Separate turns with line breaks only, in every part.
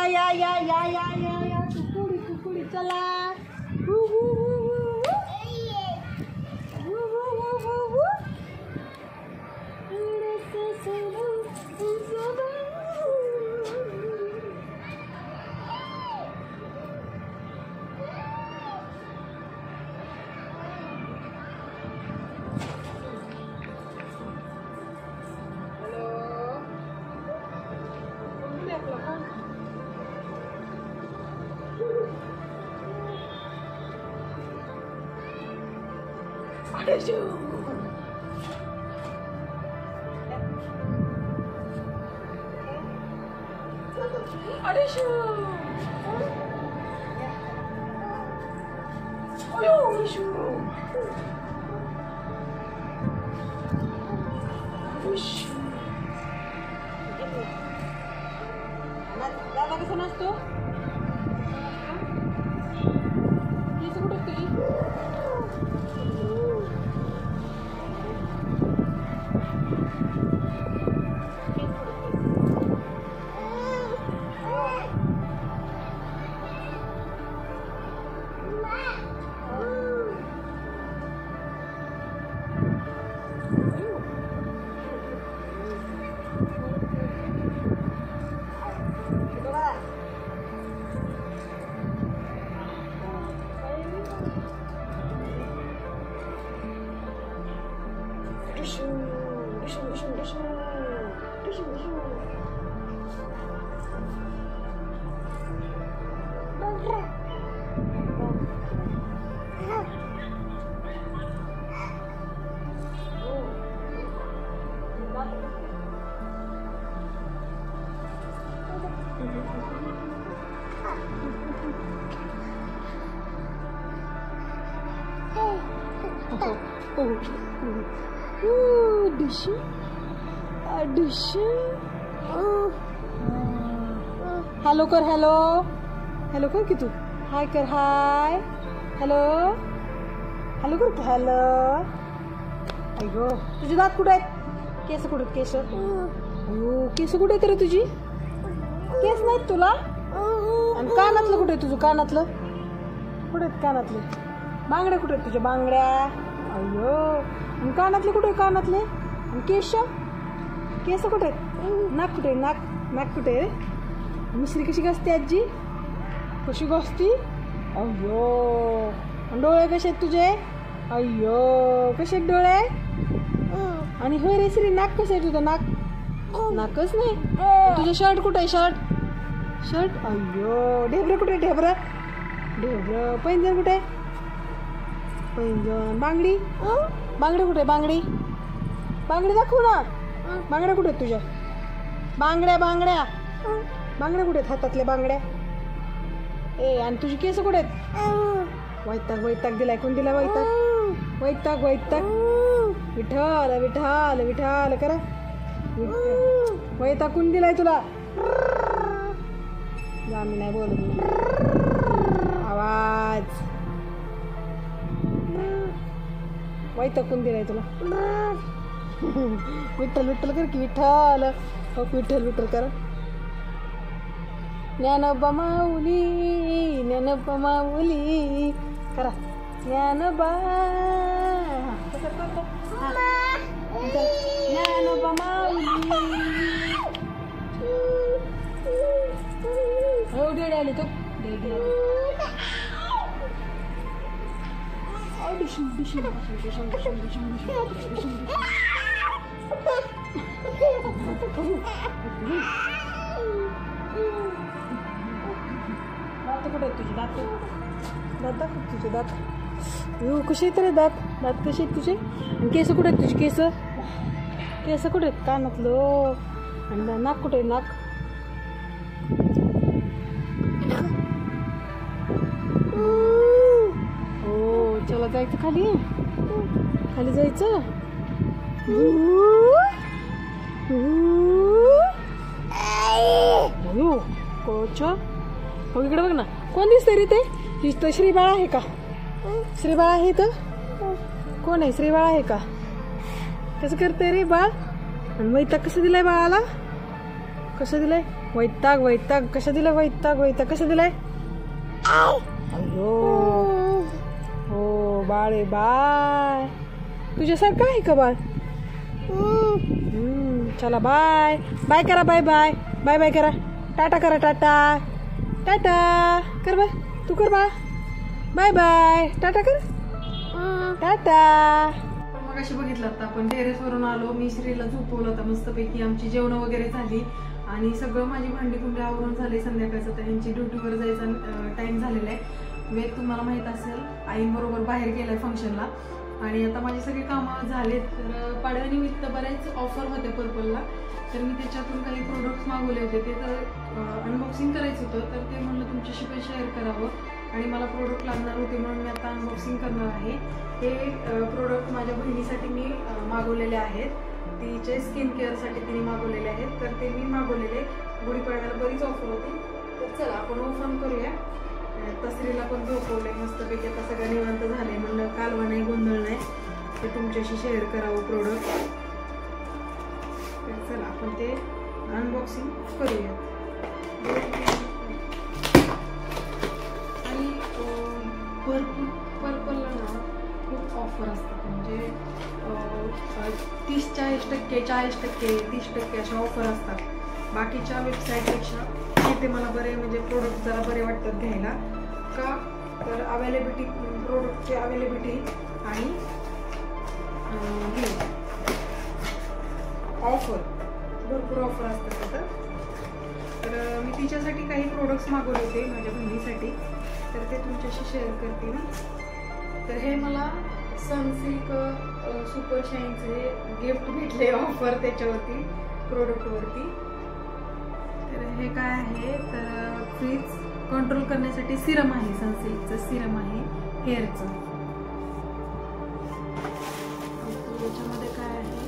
या कुकुडी कुकुडी चला दादा कसा नसतो कुठे तुझी हॅलो कर हॅलो हॅलो कर की तू हाय कर हाय हॅलो हॅलो कर की हॅलो अय्यो तुझे दात कुठे आहेत केस कुठे आहेत केस अयो केस कुठे आहेत रे तुझी केस नाहीत तुला आणि कानातलं कुठे आहे तुझं कानातलं कुठे आहेत कानातले बांगड्या कुठे आहेत तुझ्या बांगड्या अय्यो आणि कानातले कुठे कानातले आणि केस केस कुठे आहेत नाक कुठे नाक नाक कुठे आहे मिश्री कशी घासते आजी कशी घासती अय्यो डोळे कसे आहेत तुझे अय्यो कसे आहेत डोळे आणि होय रे श्री नाक कसं आहे तुझं नाक नाकच नाही तुझं शर्ट कुठे आहे शर्ट शर्ट अय्यो ढेबरं कुठे ढेबरं ढेबरं पैंजण कुठे पैंजण बांगडी बांगडी कुठे बांगडी बांगडी दाखव ना बांगड्या कुठे आहेत तुझ्या बांगड्या बांगड्या बांगड्या कुठे आहेत हातातल्या बांगड्या ए आणि तुझी केस कुठे आहेत वैताग वैताग दिलाय कोण दिला वैताग वैताग वैताग विठाल विठाल विठाल करा वैताग कोण दिलाय तुला मी नाही बोलत आवाज वैताग कोण दिलाय तुला विठ्ठल विठ्ठल कर की विठ्ठल हो विठ्ठल विठ्ठल कर ज्ञानोबा माऊली ज्ञानोबा माऊली करा ज्ञानोबा ज्ञानोबा माऊली हो डेडी आली तो डेडी आली डिशून डिशून डिशून डिशून डिशून डिशून दात कुठे आहेत तुझे दात दात दाखव तुझे दात येऊ कसे आहेत रे दात दात कसे आहेत तुझे केस कुठे आहेत तुझे केस केस कुठे आहेत कानातलं आणि नाक कुठे आहे नाक हो चला जायचं खाली खाली जायचं कोच हो इकडे बघ ना कोण दिसतंय रे ते दिसतं श्रीबाळा आहे का श्रीबाळा आहे तर कोण आहे श्रीबाळा आहे का कसं करते रे बाळ आणि मैता कसं दिलाय बाळाला कसं दिलंय वैताग वैताग कशा दिलाय, वैताग वैताग कशा दिलाय. अयो हो बाळ बाय, तुझ्यासारखं आहे का बाळ. चला बाय बाय करा, बाय बाय बाय बाय करा, टाटा करा, टाटा टाटा कर बाय, तू कर बा, बाय बाय टाटा कर, टाटा. मग अशी बघितलं आता आपण टेरेसवरून आलो, मी श्रीला झोपवलं होतं मस्तपैकी, आमची जेवण वगैरे झाली आणि सगळं माझी भांडी कुंडी आवरून झाले संध्याकाळचं. तर यांची ड्युटीवर जायचा टाइम झालेला आहे. वेग तुम्हाला माहित असेल आईंबरोबर बाहेर गेलाय फंक्शनला आणि आता माझी सगळी कामं झालेत. तर पाडव्यानिमित्त बरेच ऑफर होते पर्पलला, तर मी त्याच्यातून काही प्रोडक्ट्स मागवले होते. ते तर अनबॉक्सिंग करायचं होतं, तर ते म्हणलं तुमच्याशी पण शेअर करावं आणि मला प्रोडक्ट लागणार होते म्हणून मी आता अनबॉक्सिंग करणार आहे. हे प्रोडक्ट माझ्या बहिणीसाठी मी मागवलेले आहेत, तिचे स्किन केअरसाठी तिने मागवलेले आहेत. तर ते मी मागवलेले गुढीपाडव्याला बरीच ऑफर होती. तर चला आपण ओपन करूया. तसरीला पण झोपवलंय मस्तपैकी, आता सगळं निवांत झालंय, म्हणलं कालवा नाही गोंधळ नाही, ते तुमच्याशी शेअर करावं प्रोडक्ट. तर चला आपण ते अनबॉक्सिंग करूया. आणि पर्पलला ना खूप ऑफर असतात, म्हणजे 30-40%, 40%, 30% अशा ऑफर असतात. बाकीच्या वेबसाईटपेक्षा ते मला बरे म्हणजे प्रोडक्ट जरा बरे वाटतात घ्यायला. का तर अवेलेबिलिटी, प्रोडक्टची अवेलेबिलिटी आणि ऑफर, भरपूर ऑफर असतात तिथं. तर मी तिच्यासाठी काही प्रोडक्ट्स मागवले होते माझ्या बहिणीसाठी, तर ते तुमच्याशी शेअर करते मी. तर हे मला सनसिल्क सुपर शाईनचे गिफ्ट भेटले ऑफर त्याच्यावरती, प्रोडक्टवरती. तर हे काय आहे, तर फ्रीज कंट्रोल करण्यासाठी सिरम आहे, सनसिल्कचं सिरम आहे हेअरचं. याच्यामध्ये काय आहे,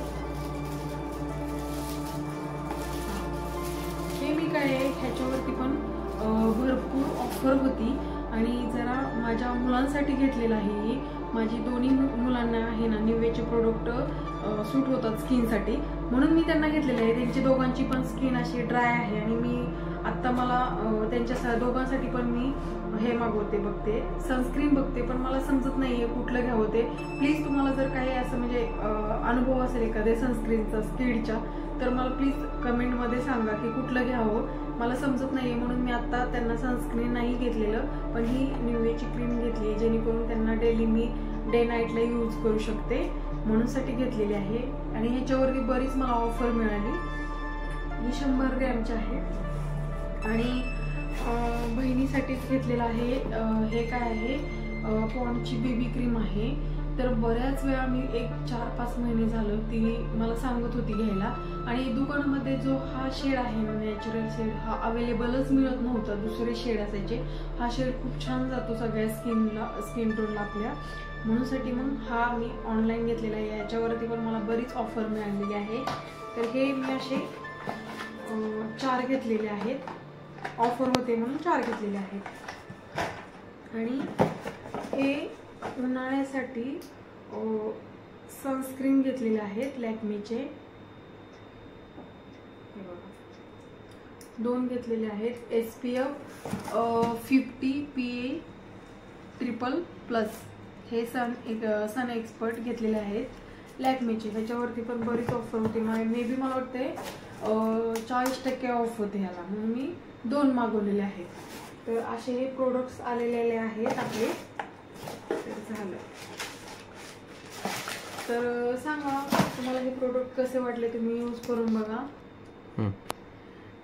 हे मी काय आहे ह्याच्यावरती पण भरपूर ऑफर होती आणि जरा माझ्या मुलांसाठी घेतलेलं आहे. माझी दोन्ही मुलांना आहे ना निव्याचे प्रोडक्ट सूट होतात स्किनसाठी, म्हणून मी त्यांना घेतलेले आहे. त्यांची दोघांची पण स्किन अशी ड्राय आहे आणि मी आत्ता मला त्यांच्या दोघांसाठी पण मी हे मागवते, बघते सनस्क्रीन बघते, पण मला समजत नाहीये कुठलं घ्यावं ते. प्लीज तुम्हाला जर काही असं म्हणजे अनुभव असेल एखाद्या सनस्क्रीनचा स्किडच्या, तर मला प्लीज कमेंटमध्ये सांगा की कुठलं घ्यावं. मला समजत नाहीये म्हणून मी आता त्यांना सनस्क्रीन नाही घेतलेलं, पण ही निव्याची क्रीम घेतली जेणेकरून त्यांना डेली मी डे नाईटला यूज करू शकते म्हणूनसाठी घेतलेली आहे. आणि ह्याच्यावरती बरीच मला ऑफर मिळाली. ही 100 ग्रॅमची आहे आणि बहिणीसाठीच घेतलेलं आहे. हे काय आहे, पॉन्डची बेबी क्रीम आहे. तर बऱ्याच वेळा मी 4-5 महिने झालं ती मला सांगत होती घ्यायला, आणि दुकानामध्ये जो हा शेड आहे नॅचरल शेड हा अवेलेबलच मिळत नव्हता, दुसरे शेड असायचे. हा शेड खूप छान जातो सगळ्या स्किन टोनला आपल्या, म्हणूनसाठी मग हा मी ऑनलाईन घेतलेला आहे. याच्यावरती पण मला बरीच ऑफर मिळालेली आहे. तर हे मी असे 4 घेतलेले आहेत, ऑफर होते म्हणून 4 घेतलेले आहेत. आणि हे उन्हाळ्यासाठी सनस्क्रीन घेतलेले आहेत लॅक्मेचे, 2 घेतलेले आहेत. SPF 50 PA ट्रिपल+, हे सन एक्सपर्ट घेतलेले आहेत लॅक्मेचे. ह्याच्यावरती पण बरीच ऑफर होती, मे बी मला वाटते 40% ऑफ होते ह्याला, म्हणून मी 2 मागवलेले आहेत. तर असे हे प्रोडक्ट्स आलेले आहेत आपले. तर झालं, तर सांगा तुम्हाला हे प्रोडक्ट कसे वाटले, तुम्ही यूज करून बघा.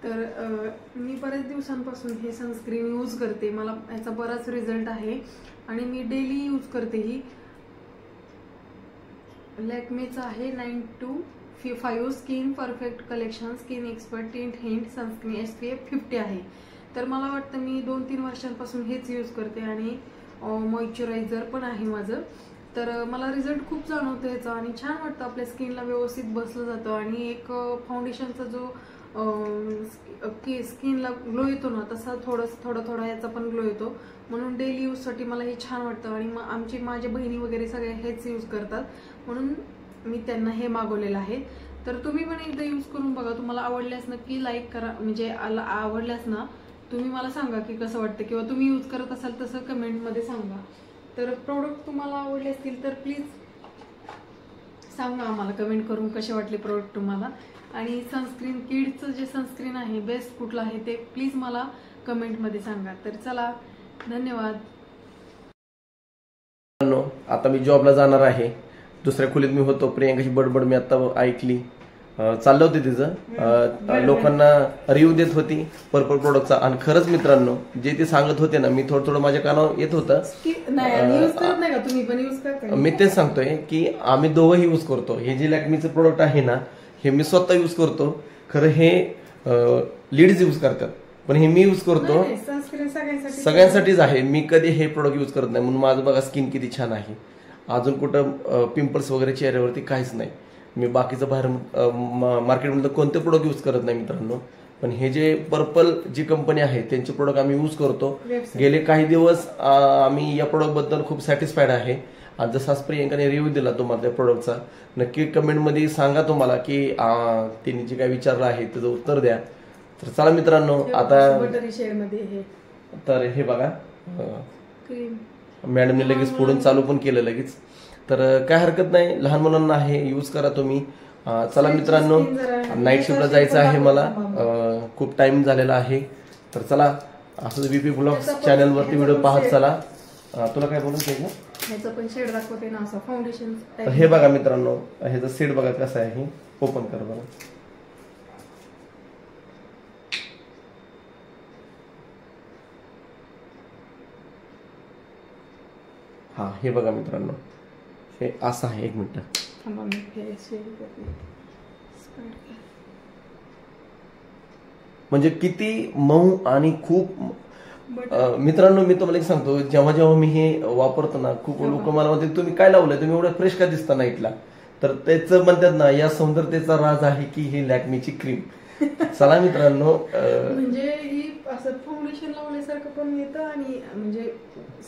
तर मी बऱ्याच दिवसांपासून हे सनस्क्रीन यूज करते, मला याचा बराच रिझल्ट आहे आणि मी डेली यूज करते. ही लॅक्मेचं आहे 925 skin perfect collection skin expert tint hint sunscreen SPF 50 आहे. तर मला वाटतं मी 2-3 वर्षांपासून हेच यूज करते आणि मॉइश्चरायझर पण आहे माझं. तर मला रिझल्ट खूप जाणवतो ह्याचा आणि छान वाटतं, आपल्या स्किनला व्यवस्थित बसलं जातं. आणि एक फाउंडेशनचा जो स्किनला ग्लो येतो ना, तसा थोडा याचा पण ग्लो येतो, म्हणून डेली यूजसाठी मला हे छान वाटतं. आणि माझ्या बहिणी वगैरे सगळे हेच यूज करतात, म्हणून मी त्यांना हे मागवलेलं आहे. तर तुम्ही पण एकदा यूज करून बघा. तुम्हाला आवडल्यास नक्की लाईक करा, म्हणजे आवडल्यास ना तुम्ही मला सांगा की कसं वाटतं, किंवा तुम्ही यूज करत असाल तसं कमेंटमध्ये सांगा. तर प्रोडक्ट तुम्हाला आवडले असतील तर प्लीज सांगा आम्हाला कमेंट करून कसे वाटले प्रोडक्ट तुम्हाला. आणि सनस्क्रीन, किड्सचं जे सनस्क्रीन आहे बेस्ट कुठलं आहे ते प्लीज मला कमेंटमध्ये सांगा. तर चला, धन्यवाद.
आता मी जॉबला जाणार आहे. दुसऱ्या खोलीत मी होतो. प्रियंकाची बडबड मी आता ऐकली. चाललं होते तिचं, लोकांना रिव्ह्यू देत होती पर्पल प्रोडक्टचा. आणि खरंच मित्रांनो, जे ते सांगत होते ना, मी थोडं थोडं माझ्या कानावर येत होतं. मी तेच सांगतोय की आम्ही दोघंही यूज करतो. हे जे लॅक्मीचं प्रोडक्ट आहे ना, हे मी स्वतः यूज करतो. खरं हे लीड्स यूज करतात, पण हे मी यूज करतो. सगळ्यांसाठीच आहे. मी कधी हे प्रोडक्ट यूज करत नाही. म्हणून माझं बघा स्किन किती छान आहे. अजून कुठं पिंपल्स वगैरे चेहऱ्यावरती काहीच नाही. मी बाकीचं बाहेर मार्केटमध्ये कोणते प्रोडक्ट यूज करत नाही मित्रांनो. पण हे जे पर्पल जी कंपनी आहे त्यांचे प्रोडक्ट आम्ही यूज करतो. गेले काही दिवस आम्ही या प्रोडक्ट बद्दल खूप सॅटिस्फाईड आहे. आज जसा प्रियंकाने रिव्ह्यू दिला तुम्हाला त्या प्रोडक्टचा, नक्की कमेंटमध्ये सांगा तुम्हाला की त्यांनी जे काही विचारलं आहे त्याचं उत्तर द्या. तर चला मित्रांनो, आता तर हे बघा मॅडमने लगेच फोडून चालू पण केलं लगेच. तर काय हरकत नाही, लहान मुलांना आहे, यूज करा तुम्ही. चला मित्रांनो, नाईट शिफ्टला जायचं आहे मला, खूप टाइम झालेला आहे. तर चला, असंच VP ब्लॉग्स चॅनलवरती व्हिडिओ पाहत चला. तुला काय बोलून फाउंडेशन हे बघा मित्रांनो, ह्याचं सेट बघा कसं आहे. ओपन कर बघा. हा, हे बघा मित्रांनो, हे असं आहे. एक मिनिट, म्हणजे किती मऊ आणि खूप मित्रांनो, मी तुम्हाला एक सांगतो, जेव्हा जेव्हा मी हे वापरतो ना, खूप लोक मला म्हणतात तुम्ही काय लावलंय, तुम्ही एवढं फ्रेश का दिसता नाईटला. तर त्याचं म्हणतात ना, या सौंदर्याचा राज आहे की ही लॅक्मीची क्रीम. चला मित्रांनो,
म्हणजे ही असं फाउंडेशन लावल्यासारखं पण येतं आणि म्हणजे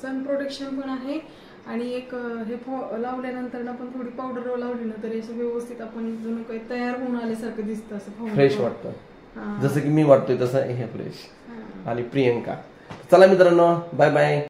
सन प्रोटेक्शन पण आहे. आणि एक हे लावल्यानंतर ना पण थोडी पावडर लावली ना तरी असं व्यवस्थित आपण जणू काही तयार होऊन आल्यासारखं दिसतं. असं
फ्रेश वाटतं, जसं की मी वाटतोय तसं हे फ्रेश. आणि प्रियंका, चला मित्रांनो, बाय बाय.